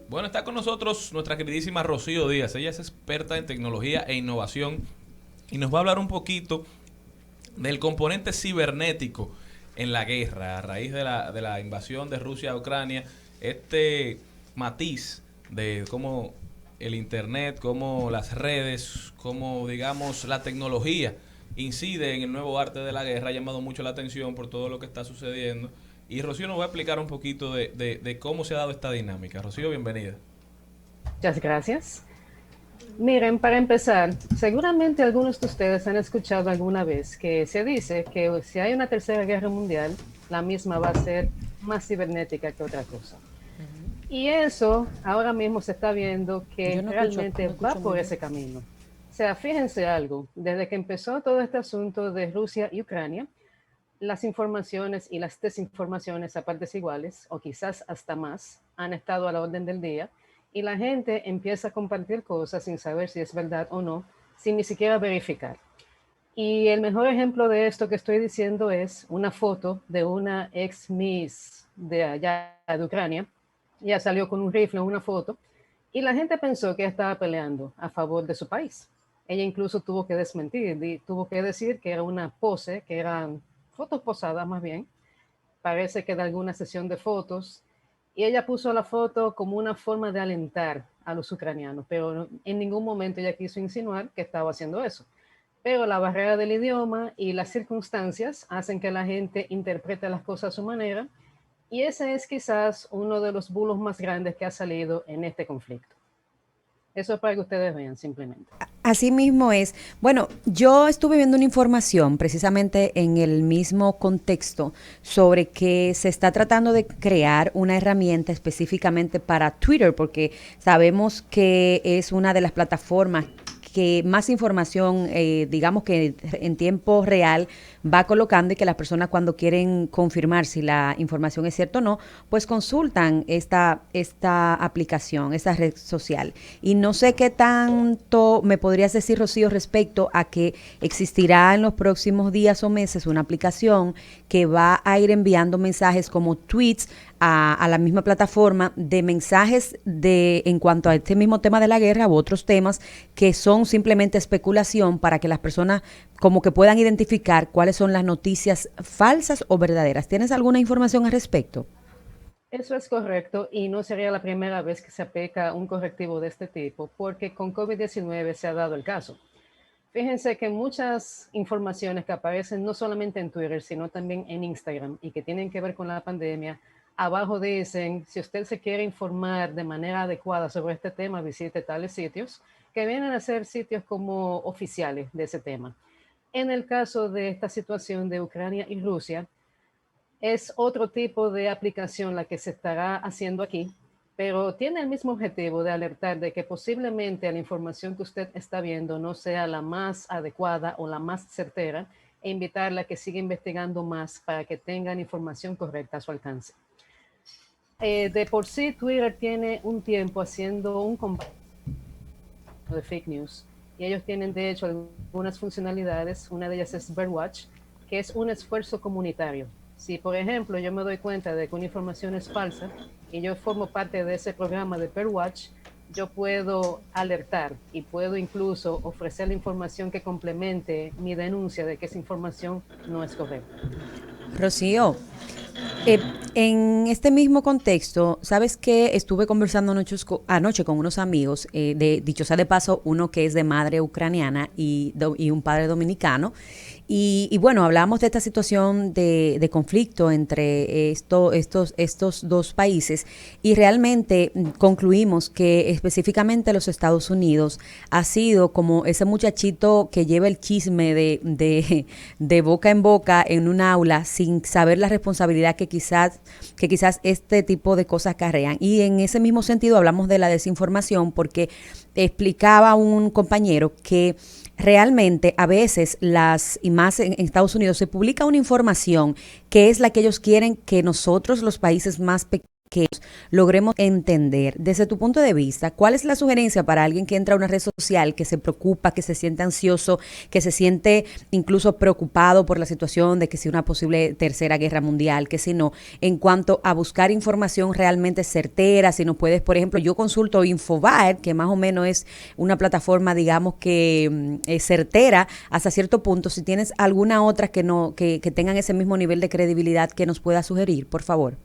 Bueno, está con nosotros nuestra queridísima Rocío Díaz. Ella es experta en tecnología e innovación y nos va a hablar un poquito del componente cibernético en la guerra a raíz de la invasión de Rusia a Ucrania. Este matiz de cómo el internet, cómo las redes, cómo digamos la tecnología incide en el nuevo arte de la guerra ha llamado mucho la atención por todo lo que está sucediendo. Y Rocío nos va a explicar un poquito de cómo se ha dado esta dinámica. Rocío, bienvenida. Muchas gracias. Miren, para empezar, seguramente algunos de ustedes han escuchado alguna vez que se dice que si hay una tercera guerra mundial, la misma va a ser más cibernética que otra cosa. Y eso ahora mismo se está viendo Yo que no escucho, realmente no va escucho muy por bien. ese camino. O sea, fíjense algo, desde que empezó todo este asunto de Rusia y Ucrania, las informaciones y las desinformaciones a partes iguales, o quizás hasta más, han estado a la orden del día y la gente empieza a compartir cosas sin saber si es verdad o no, sin ni siquiera verificar. Y el mejor ejemplo de esto que estoy diciendo es una foto de una ex Miss de allá de Ucrania. Ella salió con un rifle en una foto y la gente pensó que ella estaba peleando a favor de su país. Ella incluso tuvo que desmentir, tuvo que decir que era una pose, que eran fotos posadas más bien, parece que de alguna sesión de fotos, y ella puso la foto como una forma de alentar a los ucranianos, pero en ningún momento ella quiso insinuar que estaba haciendo eso. Pero la barrera del idioma y las circunstancias hacen que la gente interprete las cosas a su manera, y ese es quizás uno de los bulos más grandes que ha salido en este conflicto. Eso es para que ustedes vean simplemente. Así mismo es. Bueno, yo estuve viendo una información precisamente en el mismo contexto sobre que se está tratando de crear una herramienta específicamente para Twitter, porque sabemos que es una de las plataformas que más información, digamos que en tiempo real, va colocando y que las personas cuando quieren confirmar si la información es cierta o no, pues consultan esta aplicación, esta red social. Y no sé qué tanto me podrías decir, Rocío, respecto a que existirá en los próximos días o meses una aplicación que va a ir enviando mensajes como tweets a la misma plataforma de mensajes en cuanto a este mismo tema de la guerra u otros temas que son simplemente especulación para que las personas como que puedan identificar cuáles son las noticias falsas o verdaderas. ¿Tienes alguna información al respecto? Eso es correcto y no sería la primera vez que se aplica un correctivo de este tipo, porque con COVID-19 se ha dado el caso. Fíjense que muchas informaciones que aparecen no solamente en Twitter, sino también en Instagram y que tienen que ver con la pandemia, abajo dicen, si usted se quiere informar de manera adecuada sobre este tema, visite tales sitios, que vienen a ser sitios como oficiales de ese tema. En el caso de esta situación de Ucrania y Rusia, es otro tipo de aplicación la que se estará haciendo aquí, pero tiene el mismo objetivo de alertar de que posiblemente la información que usted está viendo no sea la más adecuada o la más certera e invitarla a que siga investigando más para que tengan información correcta a su alcance. De por sí, Twitter tiene un tiempo haciendo un combate de fake news y ellos tienen de hecho algunas funcionalidades. Una de ellas es Birdwatch, que es un esfuerzo comunitario. Si por ejemplo yo me doy cuenta de que una información es falsa y yo formo parte de ese programa de Birdwatch, yo puedo alertar y puedo incluso ofrecer la información que complemente mi denuncia de que esa información no es correcta. Rocío, en este mismo contexto, ¿sabes que estuve conversando anoche con unos amigos, dicho sea de paso, uno que es de madre ucraniana y un padre dominicano? Y bueno, hablamos de esta situación de conflicto entre estos dos países y realmente concluimos que específicamente los Estados Unidos ha sido como ese muchachito que lleva el chisme de boca en boca en un aula sin saber la responsabilidad que quizás este tipo de cosas acarrean. Y en ese mismo sentido hablamos de la desinformación porque explicaba un compañero que realmente a veces y más en Estados Unidos se publica una información que es la que ellos quieren que nosotros los países más pequeños que logremos entender. Desde tu punto de vista, ¿cuál es la sugerencia para alguien que entra a una red social, que se preocupa, que se siente ansioso, que se siente incluso preocupado por la situación de que si una posible tercera guerra mundial, que si no, en cuanto a buscar información realmente certera? Si nos puedes, por ejemplo, yo consulto Infobae, que más o menos es una plataforma, digamos, que certera hasta cierto punto. Si tienes alguna otra que no, que tengan ese mismo nivel de credibilidad que nos pueda sugerir, por favor.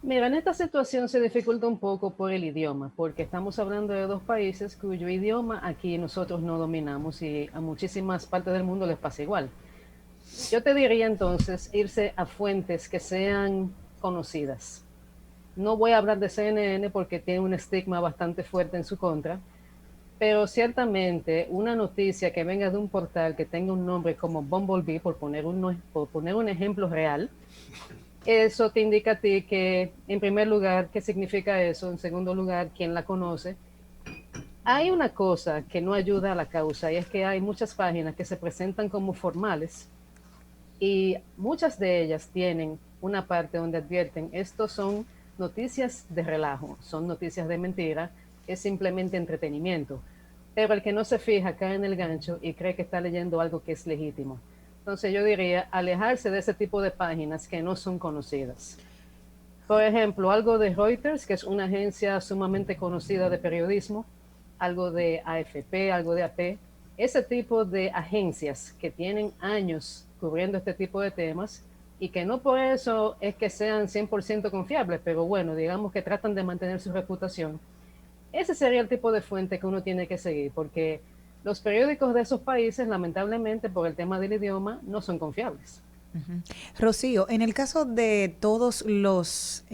Mira, en esta situación se dificulta un poco por el idioma, porque estamos hablando de dos países cuyo idioma aquí nosotros no dominamos y a muchísimas partes del mundo les pasa igual. Yo te diría entonces irse a fuentes que sean conocidas. No voy a hablar de CNN porque tiene un estigma bastante fuerte en su contra, pero ciertamente una noticia que venga de un portal que tenga un nombre como Bumblebee, por poner un ejemplo real, eso te indica a ti que, en primer lugar, ¿qué significa eso? En segundo lugar, ¿quién la conoce? Hay una cosa que no ayuda a la causa y es que hay muchas páginas que se presentan como formales y muchas de ellas tienen una parte donde advierten, estos son noticias de relajo, son noticias de mentira, es simplemente entretenimiento. Pero el que no se fija cae en el gancho y cree que está leyendo algo que es legítimo. Entonces yo diría alejarse de ese tipo de páginas que no son conocidas. Por ejemplo, algo de Reuters, que es una agencia sumamente conocida de periodismo, algo de AFP, algo de AP, ese tipo de agencias que tienen años cubriendo este tipo de temas y que no por eso es que sean 100% confiables, pero bueno, digamos que tratan de mantener su reputación. Ese sería el tipo de fuente que uno tiene que seguir, porque los periódicos de esos países, lamentablemente, por el tema del idioma, no son confiables. Uh-huh. Rocío, en el caso de todos los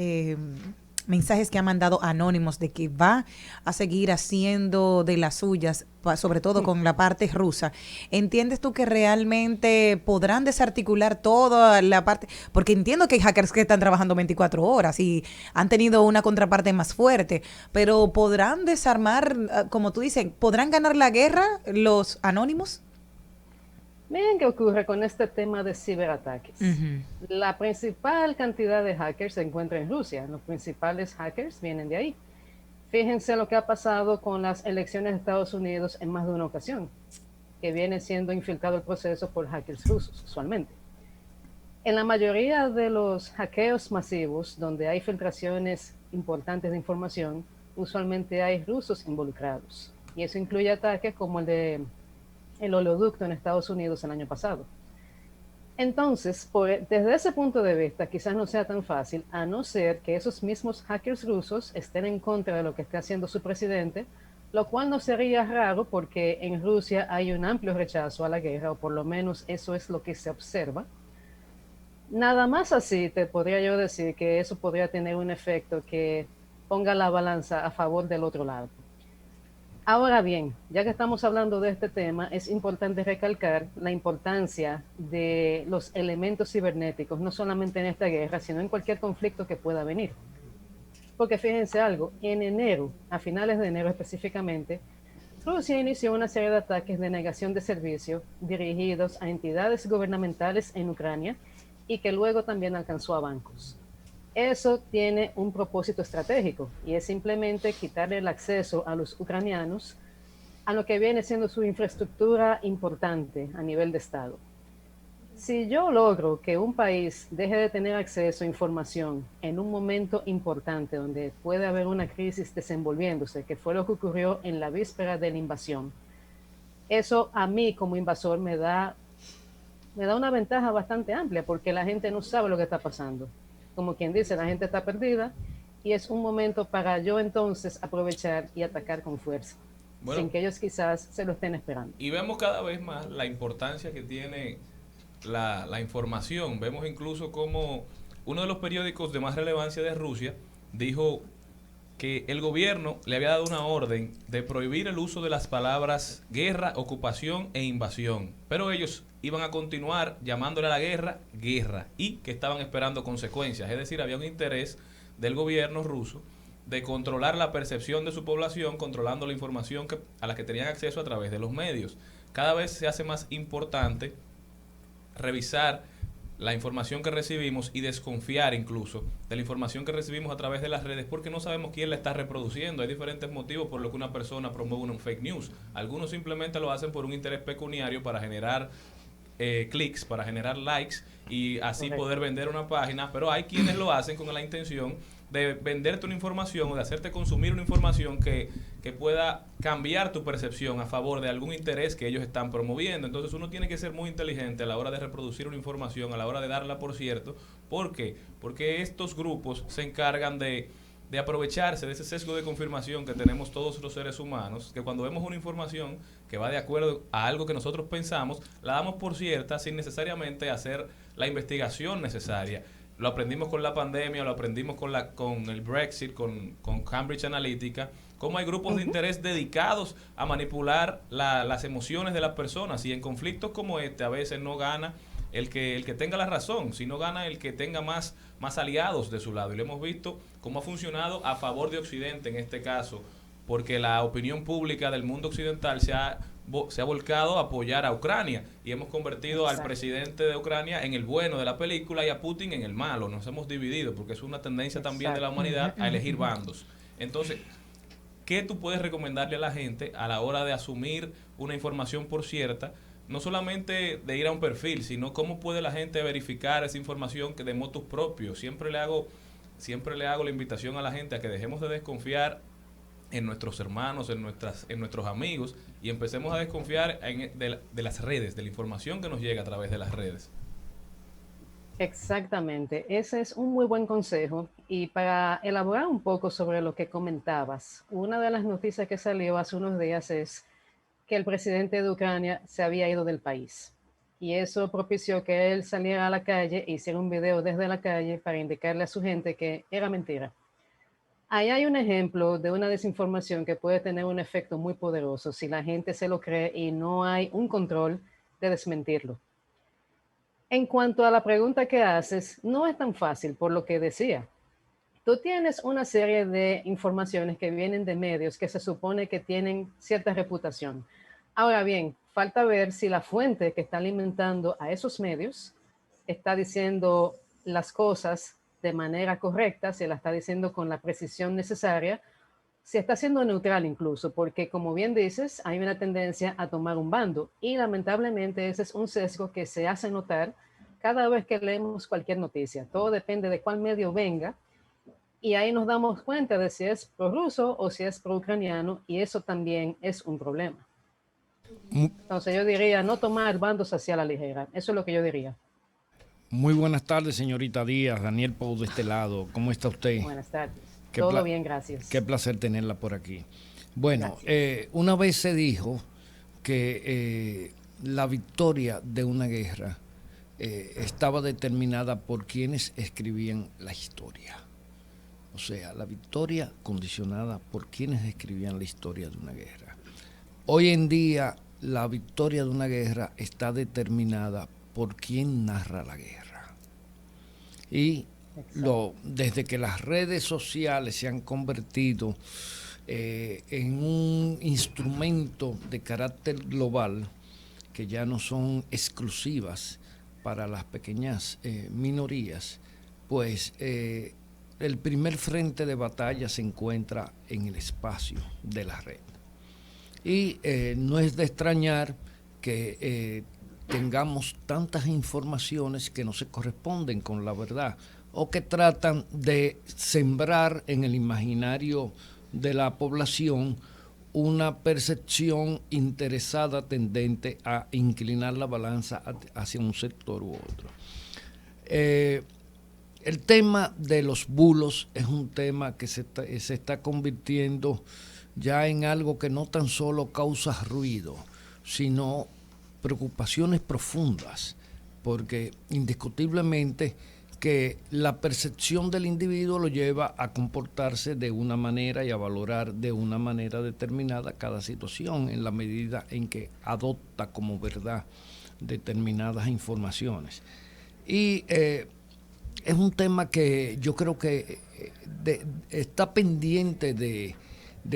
mensajes que ha mandado Anonymous de que va a seguir haciendo de las suyas, sobre todo con la parte rusa, ¿entiendes tú que realmente podrán desarticular toda la parte? Porque entiendo que hay hackers que están trabajando 24 horas y han tenido una contraparte más fuerte, pero ¿podrán desarmar, como tú dices, podrán ganar la guerra los Anonymous? Miren qué ocurre con este tema de ciberataques. Uh-huh. La principal cantidad de hackers se encuentra en Rusia. Los principales hackers vienen de ahí. Fíjense lo que ha pasado con las elecciones de Estados Unidos en más de una ocasión, que viene siendo infiltrado el proceso por hackers rusos, usualmente. En la mayoría de los hackeos masivos, donde hay filtraciones importantes de información, usualmente hay rusos involucrados. Y eso incluye ataques como el oleoducto en Estados Unidos el año pasado. Entonces, desde ese punto de vista, quizás no sea tan fácil, a no ser que esos mismos hackers rusos estén en contra de lo que está haciendo su presidente, lo cual no sería raro porque en Rusia hay un amplio rechazo a la guerra, o por lo menos eso es lo que se observa. Nada más así te podría yo decir que eso podría tener un efecto que ponga la balanza a favor del otro lado. Ahora bien, ya que estamos hablando de este tema, es importante recalcar la importancia de los elementos cibernéticos, no solamente en esta guerra, sino en cualquier conflicto que pueda venir. Porque fíjense algo, en enero, a finales de enero específicamente, Rusia inició una serie de ataques de negación de servicio dirigidos a entidades gubernamentales en Ucrania y que luego también alcanzó a bancos. Eso tiene un propósito estratégico y es simplemente quitarle el acceso a los ucranianos a lo que viene siendo su infraestructura importante a nivel de Estado. Si yo logro que un país deje de tener acceso a información en un momento importante donde puede haber una crisis desenvolviéndose, que fue lo que ocurrió en la víspera de la invasión, eso a mí como invasor me da una ventaja bastante amplia porque la gente no sabe lo que está pasando. Como quien dice, la gente está perdida y es un momento para yo entonces aprovechar y atacar con fuerza, bueno, sin que ellos quizás se lo estén esperando. Y vemos cada vez más la importancia que tiene la información. Vemos incluso como uno de los periódicos de más relevancia de Rusia dijo que el gobierno le había dado una orden de prohibir el uso de las palabras guerra, ocupación e invasión, pero ellos iban a continuar llamándole a la guerra, guerra, y que estaban esperando consecuencias. Es decir, había un interés del gobierno ruso de controlar la percepción de su población, controlando la información a la que tenían acceso a través de los medios. Cada vez se hace más importante revisar la información que recibimos y desconfiar incluso de la información que recibimos a través de las redes porque no sabemos quién la está reproduciendo. Hay diferentes motivos por los que una persona promueve un fake news. Algunos simplemente lo hacen por un interés pecuniario para generar clics, para generar likes y así poder vender una página, pero hay quienes lo hacen con la intención de venderte una información o de hacerte consumir una información que pueda cambiar tu percepción a favor de algún interés que ellos están promoviendo. Entonces uno tiene que ser muy inteligente a la hora de reproducir una información, a la hora de darla por cierto. ¿Por qué? Porque estos grupos se encargan de aprovecharse de ese sesgo de confirmación que tenemos todos los seres humanos, que cuando vemos una información que va de acuerdo a algo que nosotros pensamos, la damos por cierta sin necesariamente hacer la investigación necesaria. Lo aprendimos con la pandemia, lo aprendimos con el Brexit, con Cambridge Analytica, cómo hay grupos de interés dedicados a manipular las emociones de las personas, y en conflictos como este a veces no gana el que tenga la razón, sino gana el que tenga más aliados de su lado. Y lo hemos visto cómo ha funcionado a favor de Occidente en este caso, porque la opinión pública del mundo occidental se ha volcado a apoyar a Ucrania y hemos convertido al presidente de Ucrania en el bueno de la película y a Putin en el malo. Nos hemos dividido porque es una tendencia también de la humanidad a elegir bandos. Entonces, ¿qué tú puedes recomendarle a la gente a la hora de asumir una información por cierta? No solamente de ir a un perfil, sino cómo puede la gente verificar esa información que de motus propios. Siempre le hago la invitación a la gente a que dejemos de desconfiar en nuestros hermanos, en nuestros amigos, y empecemos a desconfiar de las redes, de la información que nos llega a través de las redes. Exactamente, ese es un muy buen consejo. Y para elaborar un poco sobre lo que comentabas, una de las noticias que salió hace unos días es que el presidente de Ucrania se había ido del país. Y eso propició que él saliera a la calle e hiciera un video desde la calle para indicarle a su gente que era mentira. Ahí hay un ejemplo de una desinformación que puede tener un efecto muy poderoso si la gente se lo cree y no hay un control de desmentirlo. En cuanto a la pregunta que haces, no es tan fácil por lo que decía. Tú tienes una serie de informaciones que vienen de medios que se supone que tienen cierta reputación. Ahora bien, falta ver si la fuente que está alimentando a esos medios está diciendo las cosas de manera correcta, si la está diciendo con la precisión necesaria, si está siendo neutral incluso, porque como bien dices, hay una tendencia a tomar un bando y lamentablemente ese es un sesgo que se hace notar cada vez que leemos cualquier noticia. Todo depende de cuál medio venga y ahí nos damos cuenta de si es prorruso o si es pro-ucraniano, y eso también es un problema. Entonces yo diría no tomar bandos hacia la ligera, eso es lo que yo diría. Muy buenas tardes, señorita Díaz. Daniel Pou de este lado. ¿Cómo está usted? Buenas tardes. Todo bien, gracias. Qué placer tenerla por aquí. Bueno, una vez se dijo que la victoria de una guerra estaba determinada por quienes escribían la historia. O sea, la victoria condicionada por quienes escribían la historia de una guerra. Hoy en día, la victoria de una guerra está determinada por quien narra la guerra. Y desde que las redes sociales se han convertido en un instrumento de carácter global, que ya no son exclusivas para las pequeñas minorías, pues el primer frente de batalla se encuentra en el espacio de la red. Y no es de extrañar que tengamos tantas informaciones que no se corresponden con la verdad o que tratan de sembrar en el imaginario de la población una percepción interesada tendente a inclinar la balanza hacia un sector u otro. El tema de los bulos es un tema que se está convirtiendo ya en algo que no tan solo causa ruido, sino preocupaciones profundas, porque indiscutiblemente que la percepción del individuo lo lleva a comportarse de una manera y a valorar de una manera determinada cada situación en la medida en que adopta como verdad determinadas informaciones. Y es un tema que yo creo que está pendiente de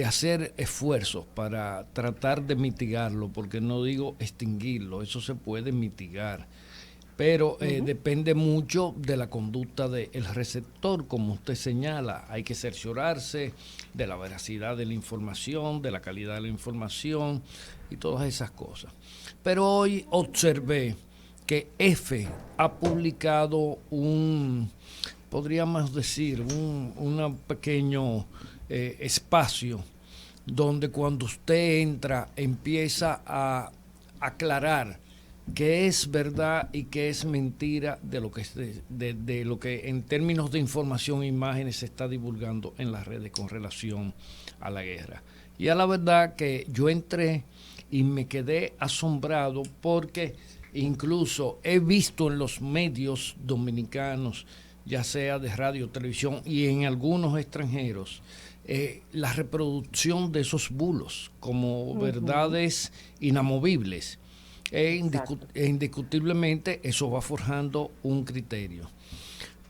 hacer esfuerzos para tratar de mitigarlo, porque no digo extinguirlo, eso se puede mitigar, pero depende mucho de la conducta del receptor, como usted señala. Hay que cerciorarse de la veracidad de la información, de la calidad de la información y todas esas cosas. Pero hoy observé que EFE ha publicado podríamos decir, un pequeño espacio donde cuando usted entra empieza a aclarar qué es verdad y qué es mentira de lo que de lo que en términos de información e imágenes se está divulgando en las redes con relación a la guerra. Y a la verdad que yo entré y me quedé asombrado porque incluso he visto en los medios dominicanos, ya sea de radio, televisión y en algunos extranjeros, la reproducción de esos bulos como verdades inamovibles. Indiscutiblemente eso va forjando un criterio.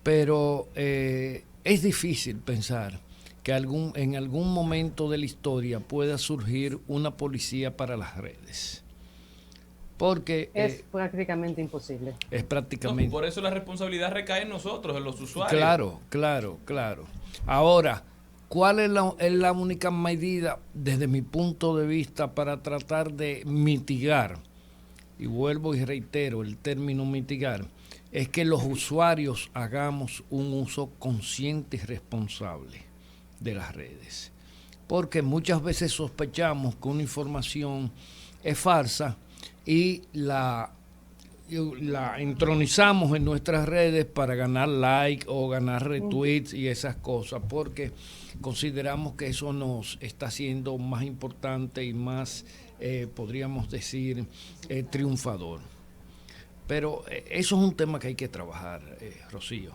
Pero es difícil pensar que en algún momento de la historia pueda surgir una policía para las redes. Porque es prácticamente imposible. Es prácticamente. No, por eso la responsabilidad recae en nosotros, en los usuarios. Claro. Ahora, ¿cuál es la única medida desde mi punto de vista para tratar de mitigar? Y vuelvo y reitero el término mitigar, es que los usuarios hagamos un uso consciente y responsable de las redes. Porque muchas veces sospechamos que una información es falsa y la entronizamos en nuestras redes para ganar like o ganar retweets y esas cosas, porque consideramos que eso nos está haciendo más importante y más, podríamos decir, triunfador. Pero eso es un tema que hay que trabajar, Rocío.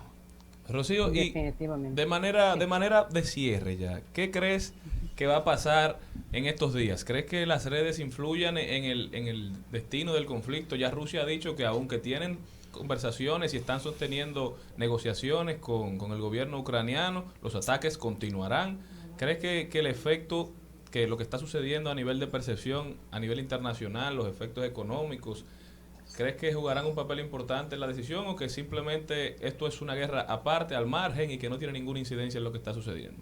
Rocío, y de manera de cierre ya, ¿qué crees que va a pasar en estos días? ¿Crees que las redes influyan en el destino del conflicto? Ya Rusia ha dicho que aunque tienen conversaciones y están sosteniendo negociaciones con el gobierno ucraniano, los ataques continuarán. ¿Crees que el efecto, que lo que está sucediendo a nivel de percepción, a nivel internacional, los efectos económicos, ¿crees que jugarán un papel importante en la decisión o que simplemente esto es una guerra aparte, al margen y que no tiene ninguna incidencia en lo que está sucediendo?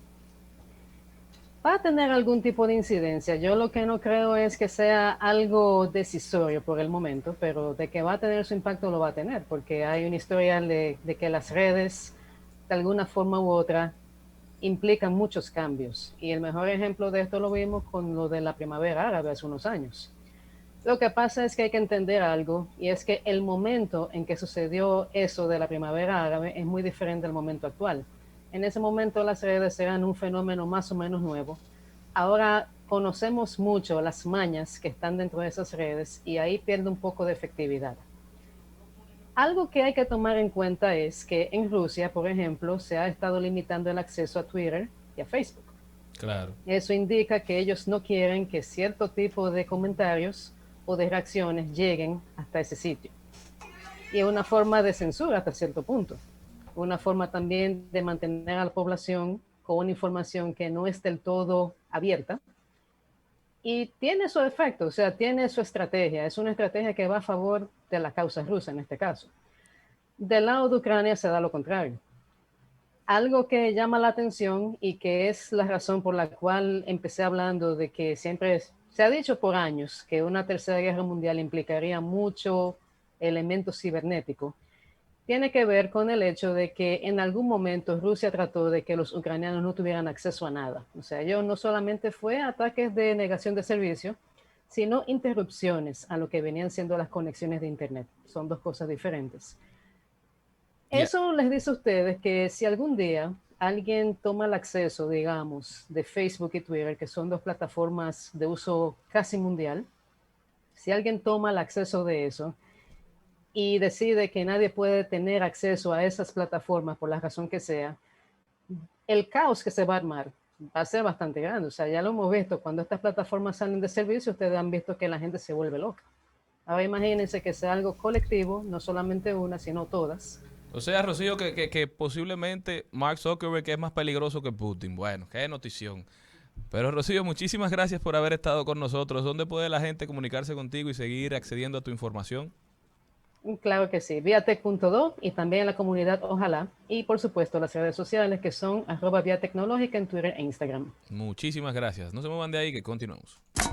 Va a tener algún tipo de incidencia. Yo lo que no creo es que sea algo decisorio por el momento, pero de que va a tener su impacto lo va a tener, porque hay un historial de que las redes, de alguna forma u otra, implican muchos cambios. Y el mejor ejemplo de esto lo vimos con lo de la primavera árabe hace unos años. Lo que pasa es que hay que entender algo, y es que el momento en que sucedió eso de la primavera árabe es muy diferente al momento actual. En ese momento las redes eran un fenómeno más o menos nuevo. Ahora conocemos mucho las mañas que están dentro de esas redes y ahí pierde un poco de efectividad. Algo que hay que tomar en cuenta es que en Rusia, por ejemplo, se ha estado limitando el acceso a Twitter y a Facebook. Claro. Eso indica que ellos no quieren que cierto tipo de comentarios o de reacciones lleguen hasta ese sitio. Y es una forma de censura hasta cierto punto. Una forma también de mantener a la población con una información que no es del todo abierta. Y tiene su efecto, o sea, tiene su estrategia. Es una estrategia que va a favor de la causa rusa en este caso. Del lado de Ucrania se da lo contrario. Algo que llama la atención y que es la razón por la cual empecé hablando de que siempre se ha dicho por años que una tercera guerra mundial implicaría mucho elemento cibernético, tiene que ver con el hecho de que en algún momento Rusia trató de que los ucranianos no tuvieran acceso a nada. O sea, ello no solamente fue ataques de negación de servicio, sino interrupciones a lo que venían siendo las conexiones de Internet. Son dos cosas diferentes. Eso les dice a ustedes que si algún día alguien toma el acceso, digamos, de Facebook y Twitter, que son dos plataformas de uso casi mundial, si alguien toma el acceso de eso y decide que nadie puede tener acceso a esas plataformas por la razón que sea, el caos que se va a armar va a ser bastante grande. O sea, ya lo hemos visto, cuando estas plataformas salen de servicio, ustedes han visto que la gente se vuelve loca. Ahora imagínense que sea algo colectivo, no solamente una, sino todas. O sea, Rocío, que posiblemente Mark Zuckerberg es más peligroso que Putin. Bueno, qué notición. Pero Rocío, muchísimas gracias por haber estado con nosotros. ¿Dónde puede la gente comunicarse contigo y seguir accediendo a tu información? Claro que sí, viatec.do y también la comunidad Ojalá. Y por supuesto las redes sociales que son @viatecnológica en Twitter e Instagram. Muchísimas gracias. No se muevan de ahí que continuamos.